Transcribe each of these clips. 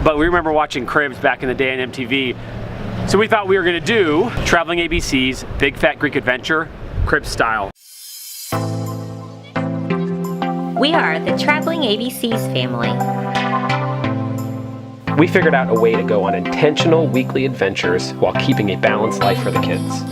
but we remember watching Cribs back in the day on MTV. So we thought we were gonna do Traveling ABC's Big Fat Greek Adventure, Cribs style. We are the Traveling ABC's family. We figured out a way to go on intentional weekly adventures while keeping a balanced life for the kids.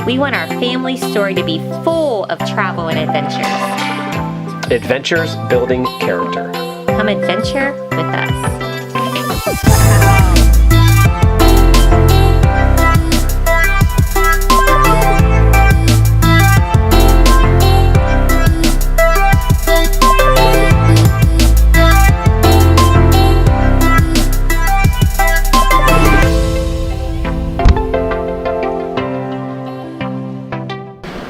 We want our family story to be full of travel and adventures. Adventures building character. Come adventure with us.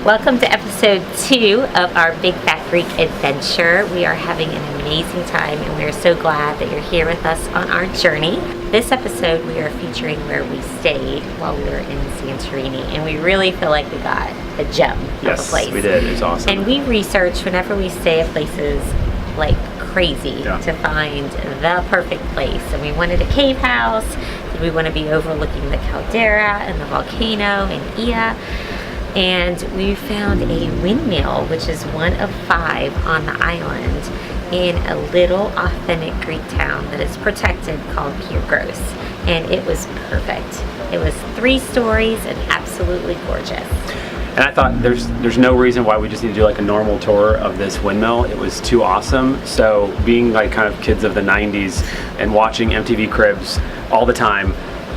Welcome to episode 2 of our Big Fat Greek adventure. We are having an amazing time and we are so glad that you're here with us on our journey. This episode we are featuring where we stayed while we were in Santorini, and we really feel like we got a gem of a place. Yes, we did. It was awesome. And we research whenever we stay at places like crazy to find the perfect place. And we wanted a cave house. Did we want to be overlooking the caldera and the volcano and Ia? And we found a windmill, which is one of 5 on the island in a little authentic Greek town that is protected called Yposkafa. And it was perfect. It was 3 stories and absolutely gorgeous. And I thought there's no reason why we just need to do like a normal tour of this windmill. It was too awesome. So being like kind of kids of the 90s and watching MTV Cribs all the time,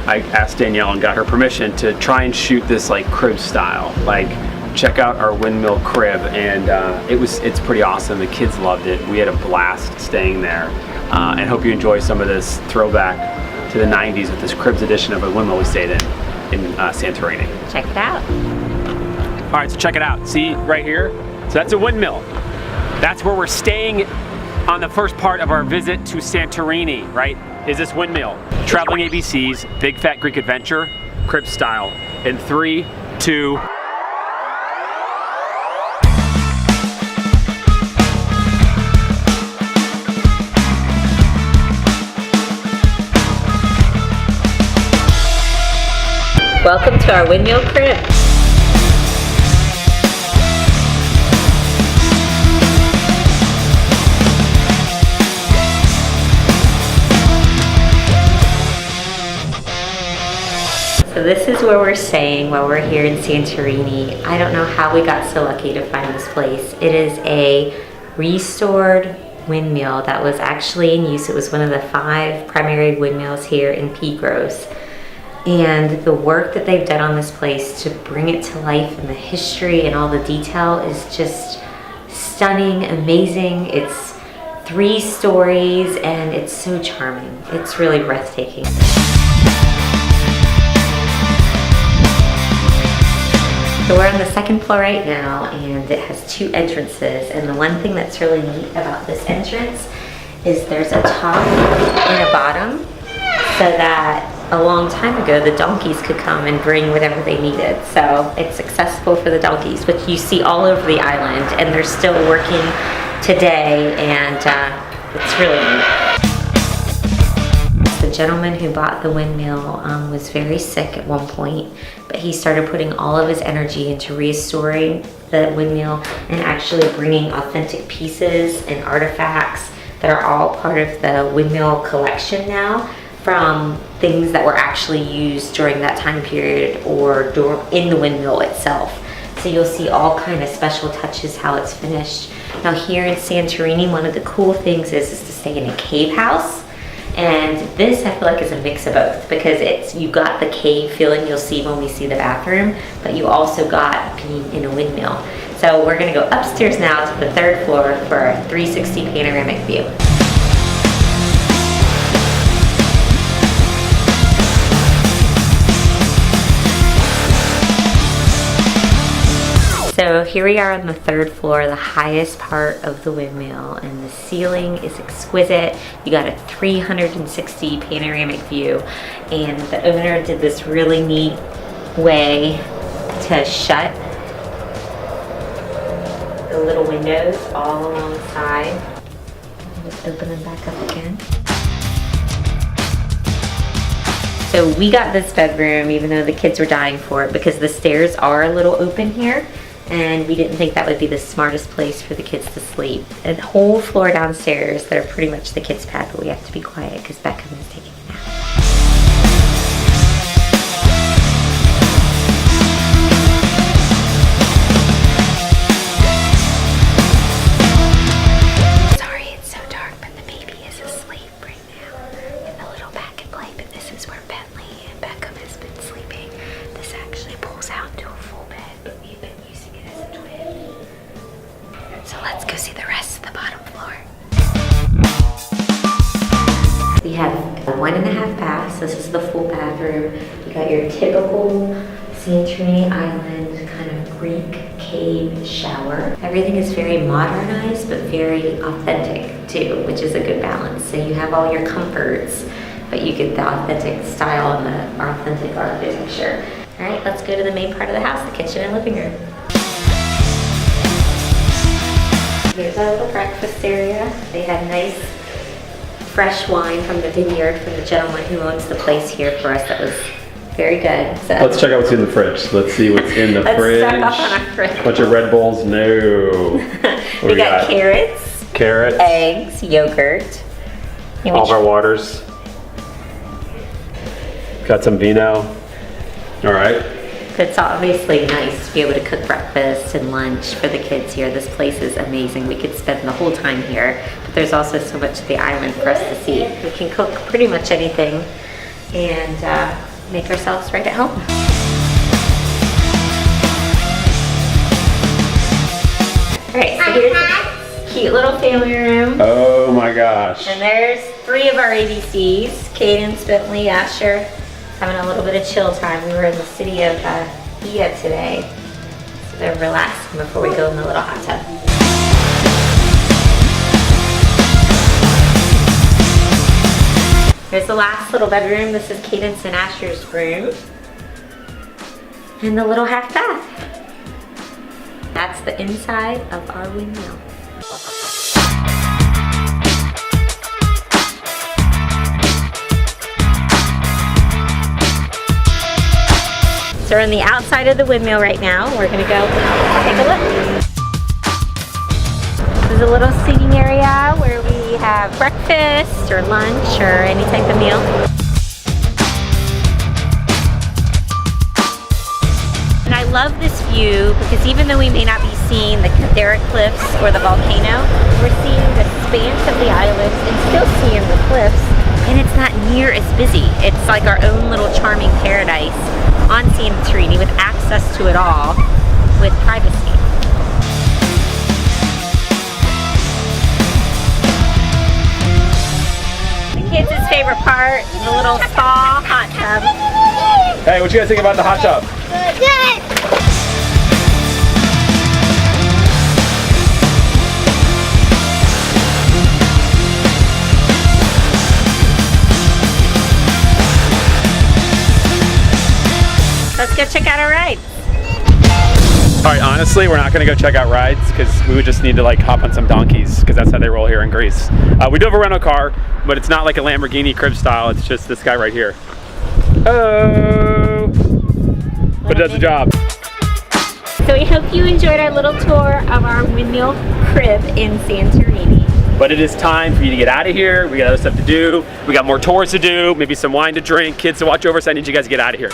I asked Danielle and got her permission to try and shoot this like crib style. Like, check out our windmill crib, and it's pretty awesome. The kids loved it. We had a blast staying there, and hope you enjoy some of this throwback to the 90s with this cribs edition of a windmill we stayed in Santorini. Check it out. All right, so check it out. See right here? So that's a windmill. That's where we're staying on the first part of our visit to Santorini, right? Is this windmill. Traveling ABC's Big Fat Greek Adventure, Cribs style. In 3, 2. Welcome to our windmill crib. So this is where we're staying while we're here in Santorini. I don't know how we got so lucky to find this place. It is a restored windmill that was actually in use. It was one of the 5 primary windmills here in Yposkafa. And the work that they've done on this place to bring it to life and the history and all the detail is just stunning, amazing. It's 3 stories and it's so charming. It's really breathtaking. So we're on the 2nd floor right now, and it has 2 entrances. And the one thing that's really neat about this entrance is there's a top and a bottom, so that a long time ago the donkeys could come and bring whatever they needed. So it's accessible for the donkeys, which you see all over the island, and they're still working today, and it's really neat. The gentleman who bought the windmill was very sick at one point, but he started putting all of his energy into restoring the windmill and actually bringing authentic pieces and artifacts that are all part of the windmill collection now, from things that were actually used during that time period or in the windmill itself. So you'll see all kind of special touches how it's finished. Now here in Santorini, one of the cool things is to stay in a cave house. And this I feel like is a mix of both, because you got the cave feeling you'll see when we see the bathroom, but you also got being in a windmill. So we're gonna go upstairs now to the 3rd floor for a 360 panoramic view. So here we are on the 3rd floor, the highest part of the windmill, and the ceiling is exquisite. You got a 360 panoramic view, and the owner did this really neat way to shut the little windows all along the side. Just open them back up again. So we got this bedroom even though the kids were dying for it because the stairs are a little open here and we didn't think that would be the smartest place for the kids to sleep. A whole floor downstairs that are pretty much the kids' pad, but we have to be quiet because Beckham is taking a nap. Sorry it's so dark, but the baby is asleep right now in the little back and play, but this is where Bentley and Beckham has been sleeping. This actually pulls out into a full bed, but we've been using it as a twin. So let's go see the rest of the bottom floor. We have a 1.5 baths. This is the full bathroom. You got your typical Santorini Island kind of Greek cave shower. Everything is very modernized but very authentic too, which is a good balance. So you have all your comforts, but you get the authentic style and the authentic architecture. All right, let's go to the main part of the house, the kitchen and living room. Here's our little breakfast area. They had nice fresh wine from the vineyard from the gentleman who owns the place here for us. That was very good. So Let's check out what's in the fridge. Let's see what's in the fridge. Let's stock up on our fridge. Bunch of Red Bulls. No. What we got carrots, carrots, eggs, yogurt. all of our waters. Got some vino. All right. It's obviously nice to be able to cook breakfast and lunch for the kids here. This place is amazing. We could spend the whole time here, but there's also so much of the island for us to see. We can cook pretty much anything and make ourselves right at home. All right, so here's a cute little family room. Oh my gosh. And there's 3 of our ABCs, Cadence, Bentley, Asher, having a little bit of chill time. We were in the city of Villa today, so they're relaxing before we go in the little hot tub. Here's the last little bedroom. This is Cadence and Asher's room. And the little half bath. That's the inside of our windmill. So we're on the outside of the windmill right now. We're gonna go take a look. This is a little seating area where we have breakfast or lunch or any type of meal. And I love this view because even though we may not be seeing the Caldera Cliffs or the volcano, we're seeing the expanse of the island and still seeing the cliffs. And it's not near as busy. It's like our own little charming paradise on Santorini with access to it all with privacy. The kids' favorite part, the little spa hot tub. Hey, what you guys think about the hot tub? Good. Let's go check out our ride. All right, honestly, we're not gonna go check out rides because we would just need to like hop on some donkeys because that's how they roll here in Greece. We do have a rental car, but it's not like a Lamborghini crib style. It's just this guy right here. Oh, but it does the job. So we hope you enjoyed our little tour of our windmill crib in Santorini. But it is time for you to get out of here. We got other stuff to do. We got more tours to do, maybe some wine to drink, kids to watch over, so I need you guys to get out of here.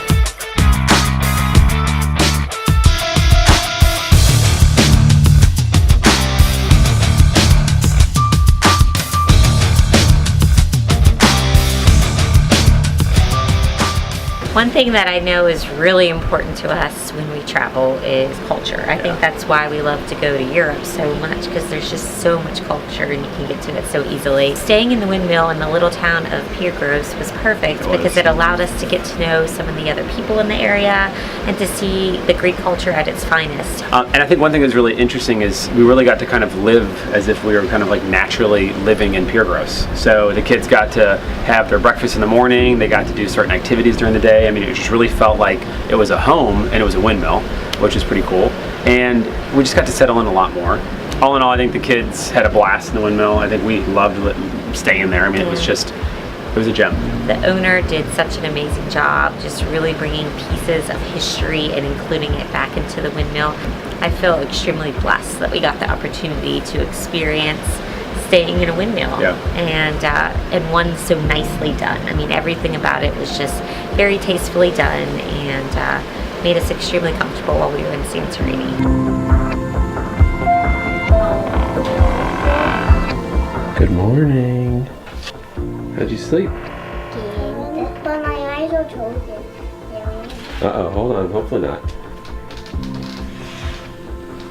One thing that I know is really important to us when we travel is culture. I think that's why we love to go to Europe so much, because there's just so much culture and you can get to it so easily. Staying in the windmill in the little town of Pyrgos was perfect because it allowed us to get to know some of the other people in the area and to see the Greek culture at its finest. And I think one thing that's really interesting is we really got to kind of live as if we were kind of like naturally living in Pyrgos. So the kids got to have their breakfast in the morning, they got to do certain activities during the day. I mean, it just really felt like it was a home and it was a windmill, which is pretty cool. And we just got to settle in a lot more. All in all, I think the kids had a blast in the windmill. I think we loved staying there. I mean, it was just It was a gem. The owner did such an amazing job, just really bringing pieces of history and including it back into the windmill. I feel extremely blessed that we got the opportunity to experience staying in a windmill, and one so nicely done. I mean, everything about it was just very tastefully done and made us extremely comfortable while we were in Santorini. Good morning. How'd you sleep? But my eyes are closed. Uh-oh, hold on, hopefully not.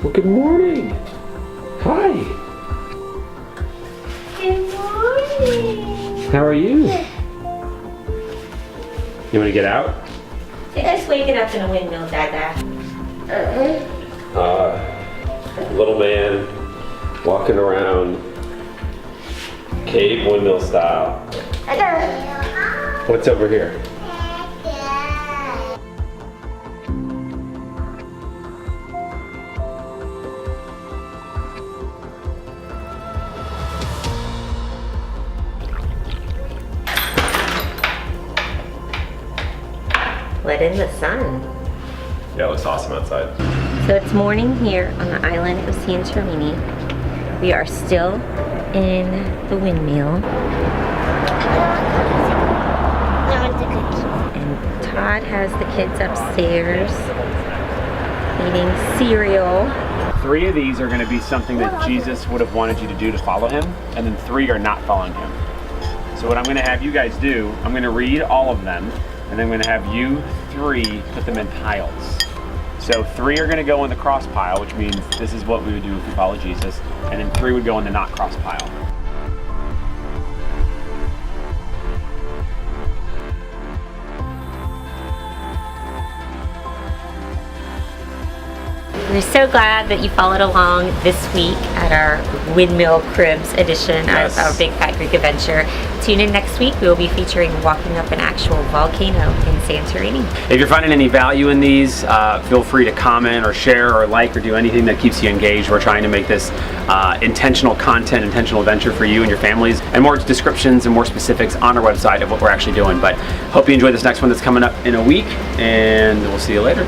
Well, good morning. Hi. Good morning. How are you? You want to get out? Just waking up in a windmill, Dada. Little man walking around cave windmill style. What's over here? Let in the sun. Yeah, it looks awesome outside. So it's morning here on the island of Santorini. We are still in the windmill. And Todd has the kids upstairs eating cereal. 3 of these are going to be something that Jesus would have wanted you to do to follow him, and then 3 are not following him. So what I'm going to have you guys do, I'm going to read all of them, and then I'm going to have you 3 put them in piles. So 3 are going to go in the cross pile, which means this is what we would do if we follow Jesus, and then 3 would go in the not cross pile. We're so glad that you followed along this week at our Windmill Cribs edition of our Big Fat Greek Adventure. Tune in next week. We will be featuring walking up an actual volcano in Santorini. If you're finding any value in these, feel free to comment or share or like or do anything that keeps you engaged. We're trying to make this intentional content, intentional adventure for you and your families, and more descriptions and more specifics on our website of what we're actually doing. But hope you enjoy this next one that's coming up in a week, and we'll see you later.